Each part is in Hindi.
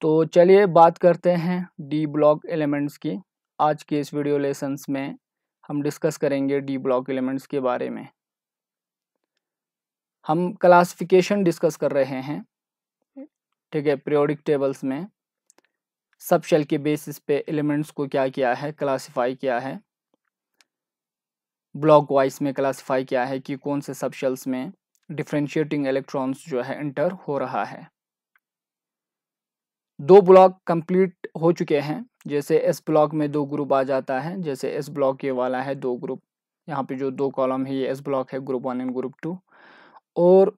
तो चलिए बात करते हैं डी ब्लॉक एलिमेंट्स की। आज के इस वीडियो लेसन्स में हम डिस्कस करेंगे डी ब्लॉक एलिमेंट्स के बारे में। हम क्लासिफिकेशन डिस्कस कर रहे हैं, ठीक है। पीरियोडिक टेबल्स में सब शेल के बेसिस पे एलिमेंट्स को क्या किया है, क्लासिफाई किया है। ब्लॉक वाइज में क्लासिफाई किया है कि कौन से सब शेल्स में डिफरेंशिएटिंग इलेक्ट्रॉन्स जो है एंटर हो रहा है। दो ब्लॉक कंप्लीट हो चुके हैं। जैसे एस ब्लॉक में दो ग्रुप आ जाता है, जैसे एस ब्लॉक ये वाला है दो ग्रुप, यहाँ पे जो दो कॉलम है ये एस ब्लॉक है, ग्रुप 1 एंड ग्रुप 2। और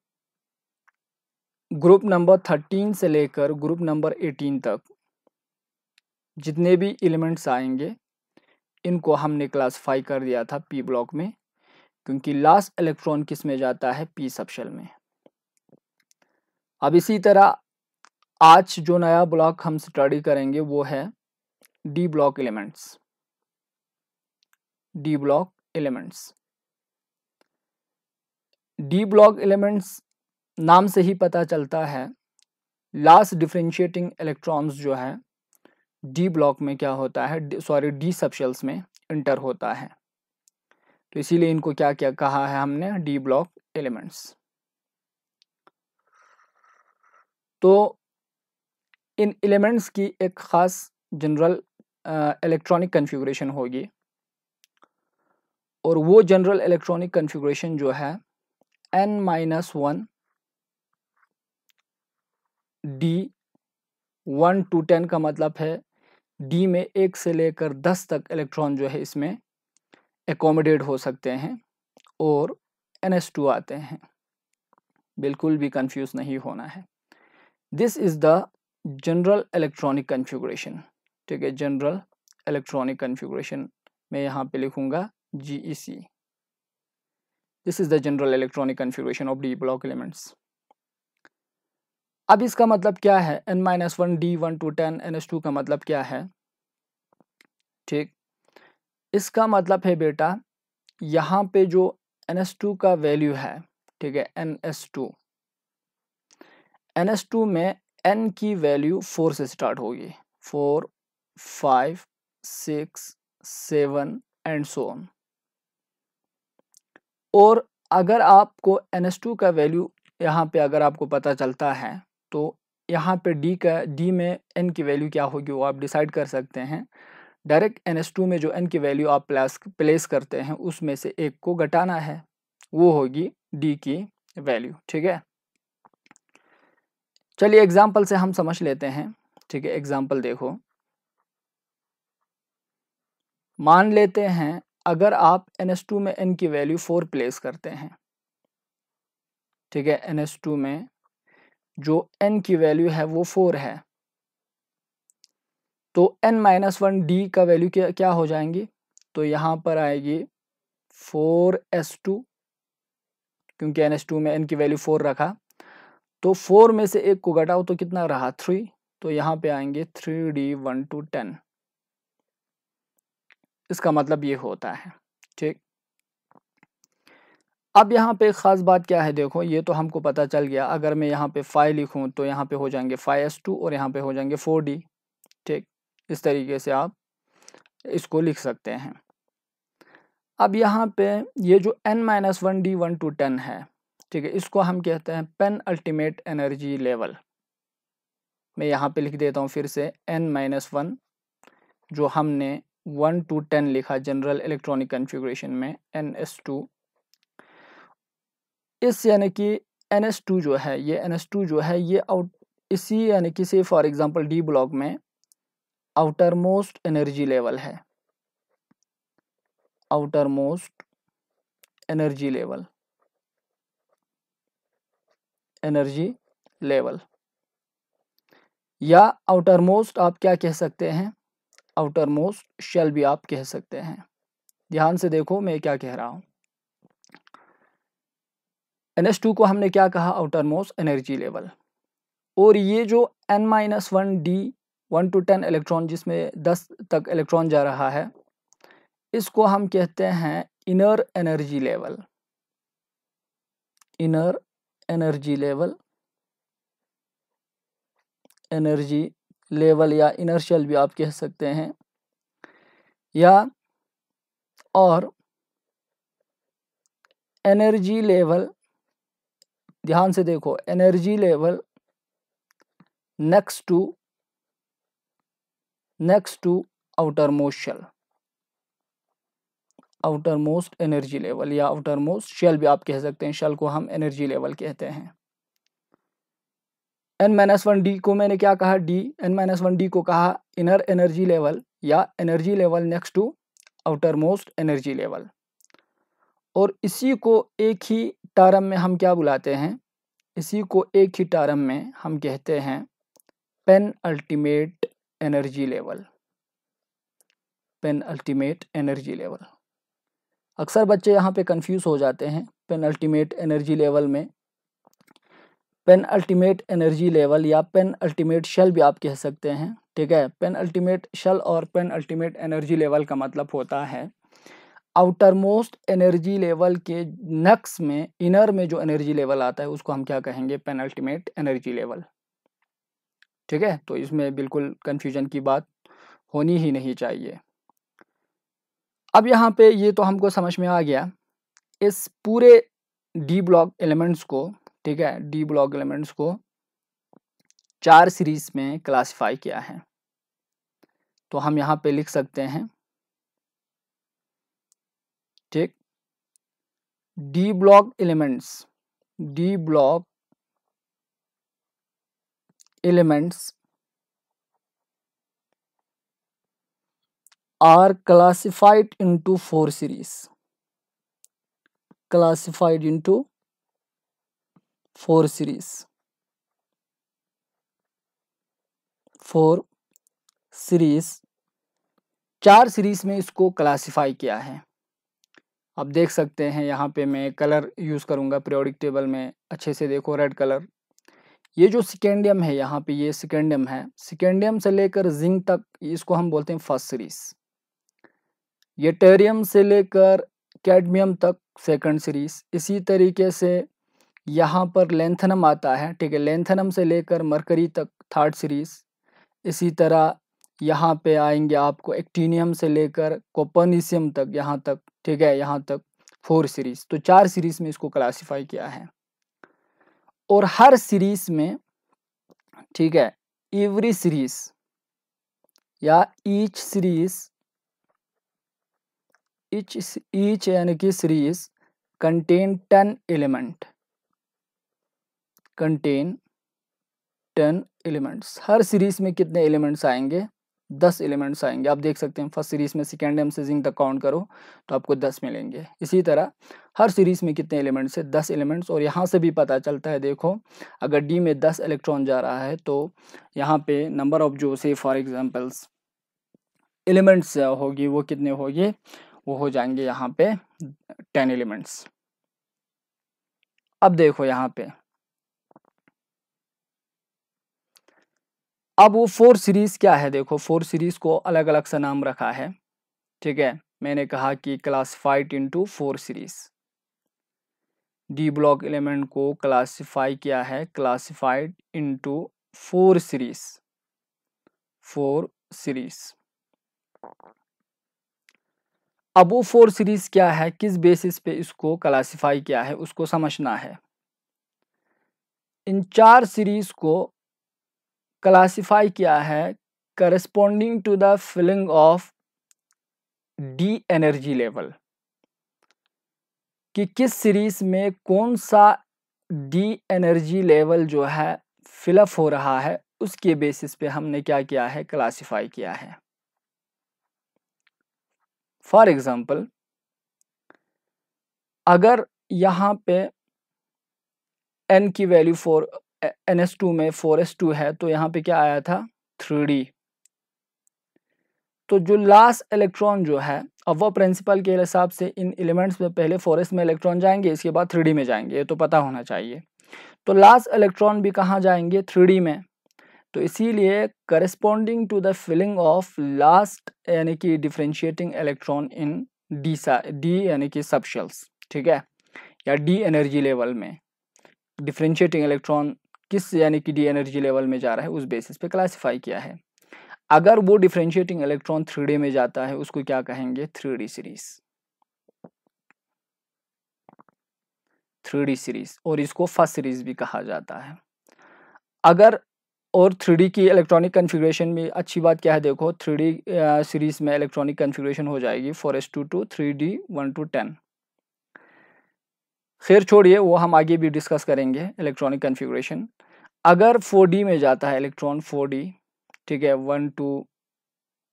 ग्रुप नंबर 13 से लेकर ग्रुप नंबर 18 तक जितने भी एलिमेंट्स आएंगे इनको हमने क्लासिफाई कर दिया था पी ब्लॉक में, क्योंकि लास्ट इलेक्ट्रॉन किस में जाता है, पी सबशेल में। अब इसी तरह आज जो नया ब्लॉक हम स्टडी करेंगे वो है D block elements. D block elements, D block elements नाम से ही पता चलता है लास्ट डिफरेंशिएटिंग इलेक्ट्रॉन्स जो है डी ब्लॉक में क्या होता है, डी सबशेल्स में इंटर होता है। तो इसीलिए इनको क्या क्या कहा है हमने, डी ब्लॉक एलिमेंट्स। तो इन एलिमेंट्स की एक खास जनरल इलेक्ट्रॉनिक कन्फिगरेशन होगी, और वो जनरल इलेक्ट्रॉनिक कन्फिगरेशन जो है n-1 डी 1 to 10 का मतलब है डी में 1 से लेकर 10 तक इलेक्ट्रॉन जो है इसमें एकोमोडेट हो सकते हैं और ns2 आते हैं। बिल्कुल भी कंफ्यूज नहीं होना है। This is the general electronic configuration, ठीक है। जनरल इलेक्ट्रॉनिक कन्फिगरेशन मैं यहाँ पे लिखूंगा GEC। This is the general electronic configuration of D block elements. अब इसका मतलब क्या है, n-1 डी 1 to 10 ns2 का मतलब क्या है, ठीक। इसका मतलब है बेटा यहाँ पे जो ns2 का वैल्यू है, ठीक है, ns2 में n की वैल्यू 4 से स्टार्ट होगी, 4, 5, 6, 7 एंड सो ऑन। और अगर आपको ns2 का वैल्यू यहाँ पे अगर आपको पता चलता है तो यहाँ पे डी में n की वैल्यू क्या होगी वो आप डिसाइड कर सकते हैं। डायरेक्ट ns2 में जो n की वैल्यू आप प्लेस करते हैं उसमें से एक को घटाना है, वो होगी d की वैल्यू, ठीक है। चलिए एग्जाम्पल से हम समझ लेते हैं, ठीक है। एग्जाम्पल देखो, मान लेते हैं अगर आप ns2 में n की वैल्यू 4 प्लेस करते हैं, ठीक है। ns2 में जो n की वैल्यू है वो 4 है, तो n-1 डी का वैल्यू क्या हो जाएंगी, तो यहाँ पर आएगी 4s2, क्योंकि ns2 में n की वैल्यू 4 रखा, तो 4 में से एक को घटाओ तो कितना रहा 3, तो यहाँ पे आएंगे 3d 1 to 10। इसका मतलब ये होता है, ठीक। अब यहाँ पे खास बात क्या है, देखो ये तो हमको पता चल गया। अगर मैं यहाँ पे 5 लिखूँ तो यहाँ पे हो जाएंगे 5s2 और यहाँ पे हो जाएंगे 4d, ठीक। इस तरीके से आप इसको लिख सकते हैं। अब यहाँ पे ये जो n-1 डी 1 to 10 है, ठीक है, इसको हम कहते हैं पेन अल्टीमेट एनर्जी लेवल। मैं यहाँ पे लिख देता हूँ फिर से, n-1 जो हमने 1 to 10 लिखा जनरल इलेक्ट्रॉनिक कन्फिगरेशन में ns2, इस यानी कि ns2 जो है ये ns2 जो है ये इसी यानी कि से फॉर एग्जांपल डी ब्लॉक में आउटर मोस्ट एनर्जी लेवल है, outermost energy level, energy level, या आउटर मोस्ट आप क्या कह सकते हैं, आउटर मोस्ट शेल भी आप कह सकते हैं। ध्यान से देखो मैं क्या कह रहा हूँ। ns2 को हमने क्या कहा, आउटर मोस्ट एनर्जी लेवल, और ये जो n-1 डी 1 to 10 इलेक्ट्रॉन जिसमें 10 तक इलेक्ट्रॉन जा रहा है, इसको हम कहते हैं inner energy level, inner energy level, energy level या इनर शेल भी आप कह सकते हैं, या और एनर्जी लेवल, ध्यान से देखो, energy level next to outermost shell, outermost energy level या आउटर मोस्ट शेल भी आप कह सकते हैं, शेल को हम एनर्जी लेवल कहते हैं। n-1d को मैंने क्या कहा, n-1d को कहा इनर एनर्जी लेवल या energy level next to outermost energy level. और इसी को एक ही टर्म में हम क्या बुलाते हैं, इसी को एक ही टर्म में हम कहते हैं penultimate energy level, penultimate energy level. अक्सर बच्चे यहाँ पे कंफ्यूज हो जाते हैं पेन अल्टीमेट एनर्जी लेवल में। पेन अल्टीमेट एनर्जी लेवल या पेन अल्टीमेट शेल भी आप कह सकते हैं, ठीक है। पेन अल्टीमेट शेल और पेन अल्टीमेट एनर्जी लेवल का मतलब होता है आउटर मोस्ट एनर्जी लेवल के नेक्स्ट में, इनर में जो एनर्जी लेवल आता है उसको हम क्या कहेंगे, पेन अल्टीमेट एनर्जी लेवल, ठीक है। तो इसमें बिल्कुल कंफ्यूजन की बात होनी ही नहीं चाहिए। अब यहाँ पे ये तो हमको समझ में आ गया, इस पूरे डी ब्लॉक एलिमेंट्स को, ठीक है, डी ब्लॉक एलिमेंट्स को 4 सीरीज में क्लासिफाई किया है। तो हम यहाँ पे लिख सकते हैं, ठीक, D block elements, D block elements are classified into 4 series, classified into 4 series, 4 series, 4 series में इसको क्लासिफाई किया है। अब देख सकते हैं यहाँ पे मैं कलर यूज़ करूँगा पीरियोडिक टेबल में, अच्छे से देखो, रेड कलर। ये जो सिकेंडियम है यहाँ पे, ये सिकेंडियम है, सिकेंडियम से लेकर जिंक तक इसको हम बोलते हैं फर्स्ट सीरीज। ये टेरियम से लेकर कैडमियम तक सेकंड सीरीज। इसी तरीके से यहाँ पर लेंथनम आता है, ठीक है, लेंथनम से लेकर मरकरी तक थर्ड सीरीज। इसी तरह यहाँ पे आएंगे आपको एक्टिनियम से लेकर कोपर्निसियम तक, यहाँ तक, ठीक है, यहाँ तक 4 सीरीज। तो 4 सीरीज में इसको क्लासिफाई किया है। और हर सीरीज में, ठीक है, एवरी सीरीज या ईच सीरीज, ईच यानी कि series contain 10 element, contain 10 elements. हर सीरीज में कितने एलिमेंट्स आएंगे, 10 एलिमेंट्स आएंगे। आप देख सकते हैं फर्स्ट सीरीज में सेकेंडियम से जिंक तक काउंट करो तो आपको 10 मिलेंगे। इसी तरह हर सीरीज में कितने एलिमेंट्स है, 10 एलिमेंट्स। और यहाँ से भी पता चलता है, देखो, अगर डी में 10 इलेक्ट्रॉन जा रहा है तो यहाँ पे नंबर ऑफ जो से फॉर एग्जाम्पल्स एलिमेंट्स होगी वो कितने होगी, वो हो जाएंगे यहाँ पे 10 एलिमेंट्स। अब देखो यहाँ पे, अब वो 4 सीरीज क्या है, देखो 4 सीरीज को अलग अलग सा नाम रखा है, ठीक है। मैंने कहा कि classified into 4 series, D block element को क्लासिफाई किया है, क्लासिफाइड इनटू 4 सीरीज, 4 सीरीज। अब वो 4 सीरीज क्या है, किस बेसिस पे इसको क्लासिफाई किया है, उसको समझना है। इन 4 सीरीज को क्लासिफाई किया है corresponding to the filling of d energy level, कि किस सीरीज में कौन सा डी एनर्जी लेवल जो है फिलअप हो रहा है, उसके बेसिस पे हमने क्या किया है, क्लासिफाई किया है। फॉर एग्जाम्पल, अगर यहाँ पे n की वैल्यू NS2 में 4s2 है तो यहाँ पे क्या आया था, 3d। तो जो लास्ट इलेक्ट्रॉन जो है, अब वो प्रिंसिपल के हिसाब से इन एलिमेंट्स में पहले 4s में इलेक्ट्रॉन जाएंगे, इसके बाद 3d में जाएंगे, ये तो पता होना चाहिए। तो लास्ट इलेक्ट्रॉन भी कहाँ जाएंगे, 3d में। तो इसीलिए corresponding to the filling of last यानी कि डिफरेंशिएटिंग इलेक्ट्रॉन इन डी यानी कि सबशेल्स, ठीक है, या डी एनर्जी लेवल में डिफरेंशिएटिंग इलेक्ट्रॉन किस यानी कि डी एनर्जी लेवल में जा रहा है उस बेसिस पे क्लासिफाई किया है। अगर वो डिफरेंशिएटिंग इलेक्ट्रॉन 3D में जाता है उसको क्या कहेंगे, 3D सीरीज, 3D सीरीज, और इसको फर्स्ट सीरीज भी कहा जाता है। अगर और 3D की इलेक्ट्रॉनिक कन्फिग्रेशन में अच्छी बात क्या है, देखो 3D सीरीज में इलेक्ट्रॉनिक कन्फिग्रेशन हो जाएगी 4s2 3D 1 to 10। खैर छोड़िए, वो हम आगे भी डिस्कस करेंगे इलेक्ट्रॉनिक कन्फिग्रेशन। अगर 4D में जाता है इलेक्ट्रॉन 4D, ठीक है,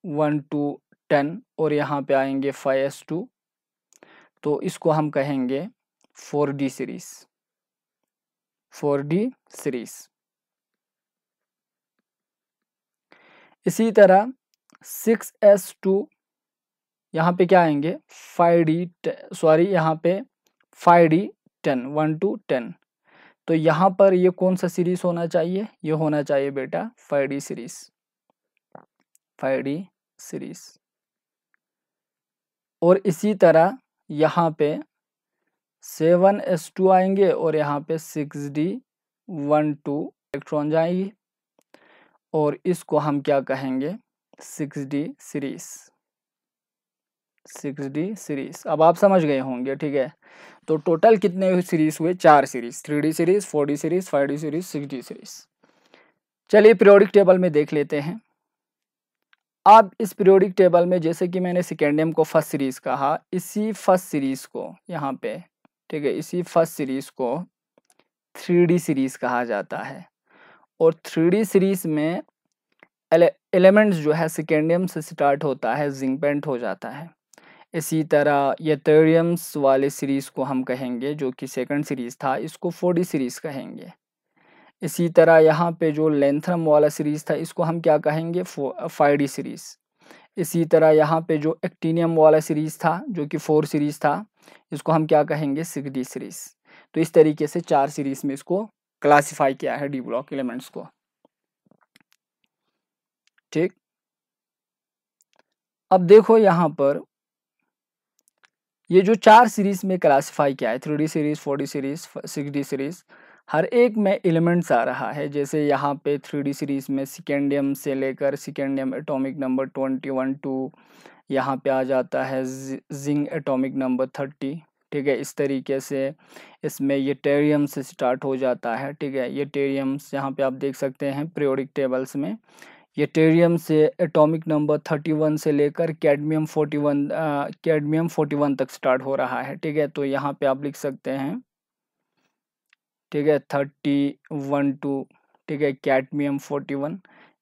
1 to 10 और यहाँ पे आएंगे 5s2, तो इसको हम कहेंगे 4D सीरीज, 4D सीरीज। इसी तरह 6s2 यहाँ पे क्या आएंगे 5D, सॉरी यहाँ पे 5D10, 1 to 10, तो यहाँ पर ये कौन सा सीरीज होना चाहिए, ये होना चाहिए बेटा 5D सीरीज, 5D सीरीज। और इसी तरह यहाँ पे 7s2 आएंगे और यहाँ पे 6D1 2 इलेक्ट्रॉन जाएंगी और इसको हम क्या कहेंगे 6D सीरीज, 6D सीरीज। अब आप समझ गए होंगे, ठीक है। तो टोटल कितने सीरीज हुए, 4 series, 3D series, 4D series, 5D series, 6D series. चलिए पीरियोडिक टेबल में देख लेते हैं। अब इस पीरियोडिक टेबल में जैसे कि मैंने सेकेंडियम को फर्स्ट सीरीज कहा, इसी फर्स्ट सीरीज को यहाँ पे, ठीक है, इसी फर्स्ट सीरीज को 3D सीरीज कहा जाता है। और 3D सीरीज में एलिमेंट्स जो है सेकेंडियम से स्टार्ट होता है, जिंक पेंट हो जाता है। इसी तरह यथेरियम्स वाले सीरीज को हम कहेंगे, जो कि सेकंड सीरीज था, इसको 4D सीरीज कहेंगे। इसी तरह यहाँ पे जो लेंथरम वाला सीरीज था, इसको हम क्या कहेंगे 5D सीरीज। इसी तरह यहाँ पे जो एक्टिनियम वाला सीरीज था, जो कि 4 सीरीज था, इसको हम क्या कहेंगे 6D सीरीज। तो इस तरीके से 4 सीरीज में इसको क्लासिफाई किया है डी ब्लॉक एलिमेंट्स को, ठीक। अब देखो यहाँ पर ये जो 4 सीरीज में क्लासिफाई किया है, 3D series, 4D series, 6D series, हर एक में एलिमेंट्स आ रहा है। जैसे यहाँ पे 3D सीरीज में सेकेंडियम से लेकर सेकेंडियम एटॉमिक नंबर 21 2, यहाँ पे आ जाता है जिंक एटॉमिक नंबर 30, ठीक है। इस तरीके से इसमें यटेरियम से स्टार्ट हो जाता है, ठीक है। यटेरियम्स यहाँ पे आप देख सकते हैं पीरियोडिक टेबल्स में, यटेरियम से एटॉमिक नंबर 31 से लेकर कैडमियम 41 तक स्टार्ट हो रहा है, ठीक है। तो यहाँ पे आप लिख सकते हैं, ठीक है, 31 2, ठीक है, कैडमियम 41।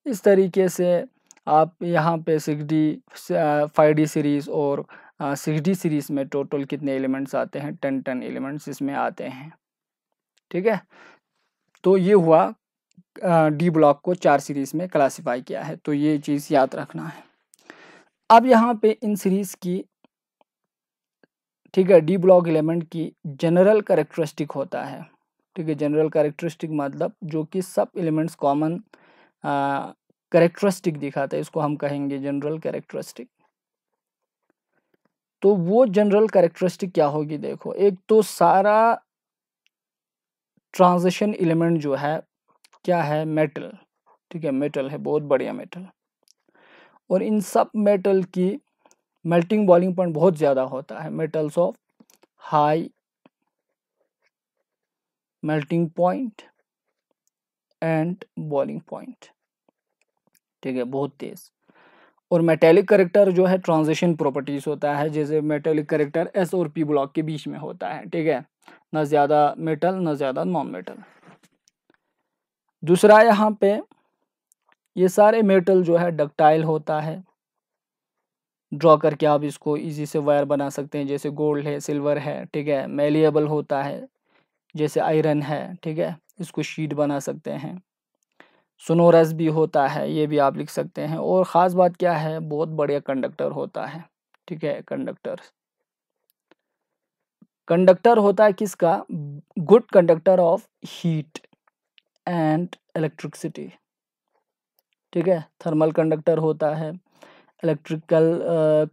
इस तरीके से आप यहाँ पे 6D 5D सीरीज और 6D सीरीज में टोटल कितने एलिमेंट्स आते हैं, 10 एलिमेंट्स इसमें आते हैं, ठीक है। तो ये हुआ डी ब्लॉक को 4 सीरीज में क्लासिफाई किया है, तो ये चीज़ याद रखना है। अब यहाँ पे इन सीरीज की, ठीक है, डी ब्लॉक एलिमेंट की जनरल कैरेक्टरिस्टिक होता है, ठीक है। जनरल कैरेक्टरिस्टिक मतलब जो कि सब एलिमेंट्स कॉमन कैरेक्टरिस्टिक दिखाता है, इसको हम कहेंगे जनरल कैरेक्टरिस्टिक। तो वो जनरल कैरेक्टरिस्टिक क्या होगी, देखो, एक तो सारा ट्रांजिशन एलिमेंट जो है क्या है, मेटल, ठीक है, मेटल है, बहुत बढ़िया मेटल। और इन सब मेटल की मेल्टिंग बॉइलिंग पॉइंट बहुत ज़्यादा होता है, metals of high melting point and boiling point, ठीक है, बहुत तेज। और मेटेलिक करेक्टर जो है ट्रांजिशन प्रॉपर्टीज होता है, जैसे मेटेलिक करेक्टर एस और पी ब्लॉक के बीच में होता है, ठीक है, ना ज़्यादा मेटल ना ज़्यादा नॉन मेटल। दूसरा यहाँ पे ये सारे मेटल जो है डक्टाइल होता है, ड्रॉ करके आप इसको इजी से वायर बना सकते हैं, जैसे गोल्ड है, सिल्वर है, ठीक है। मेलिएबल होता है, जैसे आयरन है, ठीक है, इसको शीट बना सकते हैं। सोनोरस भी होता है, ये भी आप लिख सकते हैं। और ख़ास बात क्या है, बहुत बढ़िया कंडक्टर होता है, ठीक है। कंडक्टर होता है किसका, good conductor of heat and electricity, ठीक है। थर्मल कंडक्टर होता है, इलेक्ट्रिकल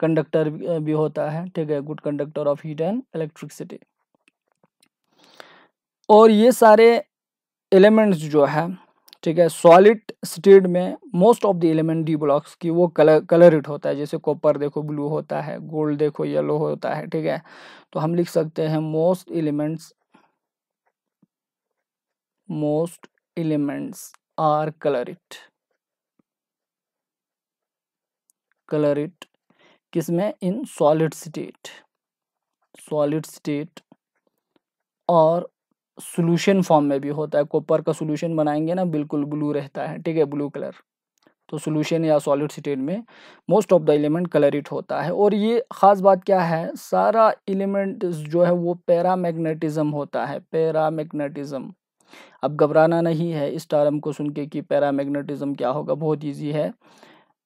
कंडक्टर भी होता है, ठीक है, good conductor of heat and electricity. और ये सारे एलिमेंट्स जो है, ठीक है, सॉलिड स्टेट में most of the element D blocks की वो कलरिट होता है। जैसे कॉपर देखो ब्लू होता है, गोल्ड देखो येलो होता है, ठीक है। तो हम लिख सकते हैं मोस्ट एलिमेंट्स आर कलरिट किसमें? इन सॉलिड स्टेट और सॉल्यूशन फॉर्म में भी होता है। कॉपर का सॉल्यूशन बनाएंगे ना, बिल्कुल ब्लू रहता है, ठीक है, ब्लू कलर। तो सॉल्यूशन या सॉलिड स्टेट में मोस्ट ऑफ द एलिमेंट कलरिट होता है। और ये खास बात क्या है, सारा एलिमेंट जो है वो पैरामैग्नेटिज्म होता है, पैरामैग्नेटिज्म। अब घबराना नहीं है इस टर्म को सुन के कि पैरामैग्नेटिज्म क्या होगा, बहुत इजी है।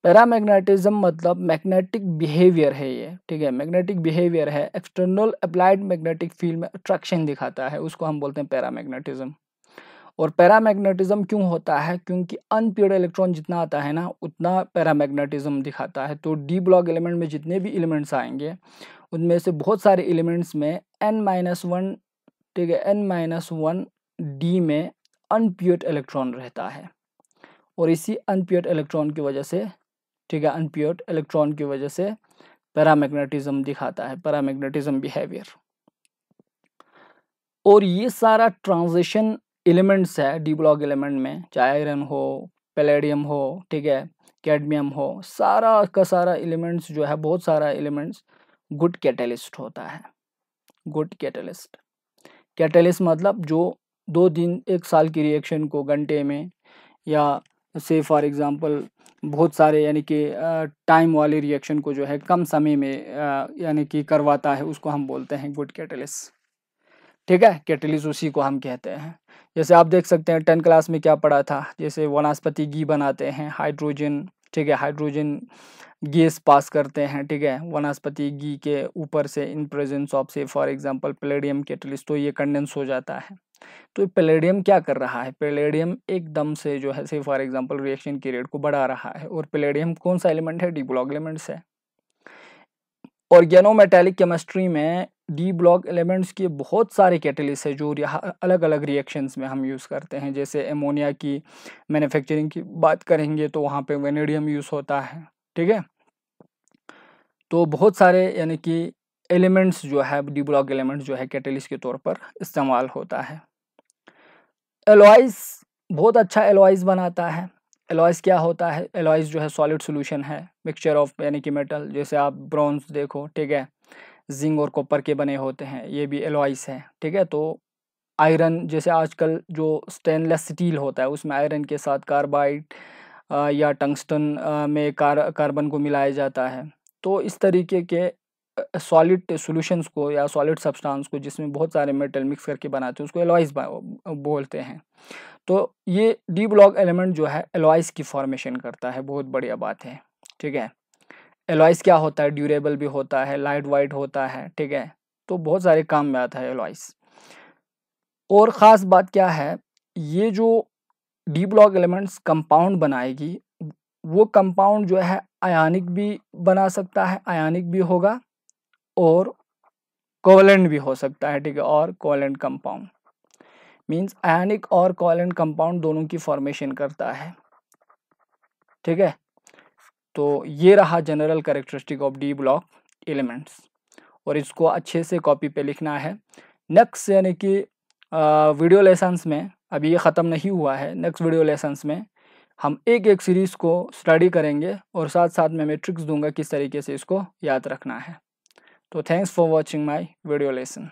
पैरामैग्नेटिज्म मतलब मैग्नेटिक बिहेवियर है ये, ठीक है, मैग्नेटिक बिहेवियर है, एक्सटर्नल अप्लाइड मैग्नेटिक फील्ड में अट्रैक्शन दिखाता है, उसको हम बोलते हैं पैरामैग्नेटिज्म। और पैरामैग्नेटिज्म क्यों होता है? क्योंकि अनपेयर्ड इलेक्ट्रॉन जितना आता है ना, उतना पैरामैग्नेटिज्म दिखाता है। तो डी ब्लॉक एलिमेंट में जितने भी एलिमेंट्स आएंगे उनमें से बहुत सारे एलिमेंट्स में n-1, ठीक है, n-1 डी में अनपेयर्ड इलेक्ट्रॉन रहता है। और इसी अनपेयर्ड इलेक्ट्रॉन की वजह से, ठीक है, अनपेयर्ड इलेक्ट्रॉन की वजह से पैरामैग्नेटिज्म दिखाता है, पैरामैग्नेटिज्म बिहेवियर। और ये सारा ट्रांजिशन एलिमेंट्स है डी ब्लॉक एलिमेंट में, चाहे आयरन हो, पैलेडियम हो, ठीक है, कैडमियम हो, सारा का सारा एलिमेंट्स जो है, बहुत सारा एलिमेंट्स गुड कैटलिस्ट होता है। गुड कैटलिस्ट मतलब जो 2 दिन 1 साल की रिएक्शन को घंटे में, या से फॉर एग्जांपल बहुत सारे यानी कि टाइम वाले रिएक्शन को जो है कम समय में यानी कि करवाता है, उसको हम बोलते हैं गुड कैटलिस्ट, ठीक है। कैटलिस्ट उसी को हम कहते हैं। जैसे आप देख सकते हैं 10 क्लास में क्या पढ़ा था, जैसे वनस्पति घी बनाते हैं, हाइड्रोजन, ठीक है, हाइड्रोजन गैस पास करते हैं, ठीक है, वनस्पति घी के ऊपर से इन प्रेजेंस ऑफ से फॉर एग्जांपल पैलेडियम कैटलिस्ट, तो ये कंडेंस हो जाता है। तो पैलेडियम क्या कर रहा है? पैलेडियम एकदम से जो है से फॉर एग्जांपल रिएक्शन की रेट को बढ़ा रहा है। और पैलेडियम कौन सा एलिमेंट है? डी ब्लॉक एलिमेंट्स है। ऑर्गेनोमेटेलिक केमिस्ट्री में डी ब्लॉक एलिमेंट्स के बहुत सारे कैटलिस्ट है जो अलग अलग रिएक्शंस में हम यूज़ करते हैं। जैसे एमोनिया की मैन्युफैक्चरिंग की बात करेंगे तो वहाँ पे वेनेडियम यूज़ होता है, ठीक है। तो बहुत सारे यानी कि एलिमेंट्स जो है, डी ब्लॉक एलिमेंट्स जो है कैटलिस्ट के तौर पर इस्तेमाल होता है। एलॉयज बहुत अच्छा एलॉयज बनाता है। एलॉयज क्या होता है? एलॉयज जो है सॉलिड सॉल्यूशन है, मिक्सचर ऑफ यानी कि मेटल। जैसे आप ब्रॉन्ज देखो, ठीक है, जिंक और कॉपर के बने होते हैं, ये भी एलॉयज है, ठीक है। तो आयरन, जैसे आजकल जो स्टेनलेस स्टील होता है उसमें आयरन के साथ कार्बाइड या टंगस्टन में कार्बन को मिलाया जाता है। तो इस तरीके के सॉलिड सॉल्यूशंस को या सॉलिड सब्सटेंस को जिसमें बहुत सारे मेटल मिक्स करके बनाते हैं उसको एलॉयज बोलते हैं। तो ये डी ब्लॉक एलिमेंट जो है एलॉयज की फॉर्मेशन करता है, बहुत बढ़िया बात है, ठीक है। एलॉयज क्या होता है? ड्यूरेबल भी होता है, लाइट वाइट होता है, ठीक है। तो बहुत सारे काम में आता है एलॉयज। और ख़ास बात क्या है, ये जो डी ब्लॉक एलिमेंट्स कंपाउंड बनाएगी वो कंपाउंड जो है आयनिक भी बना सकता है, आयनिक भी होगा और कोवलेंट भी हो सकता है, ठीक है। और कोवलेंट कंपाउंड मींस आयनिक और कोवलेंट कंपाउंड दोनों की फॉर्मेशन करता है, ठीक है। तो ये रहा general characteristic of D block elements, और इसको अच्छे से कॉपी पे लिखना है। नेक्स्ट यानी कि वीडियो लेसन्स में, अभी ये ख़त्म नहीं हुआ है, नेक्स्ट वीडियो लेसन्स में हम एक एक सीरीज़ को स्टडी करेंगे और साथ साथ मैं ट्रिक्स दूंगा किस तरीके से इसको याद रखना है। तो thanks for watching my video lesson.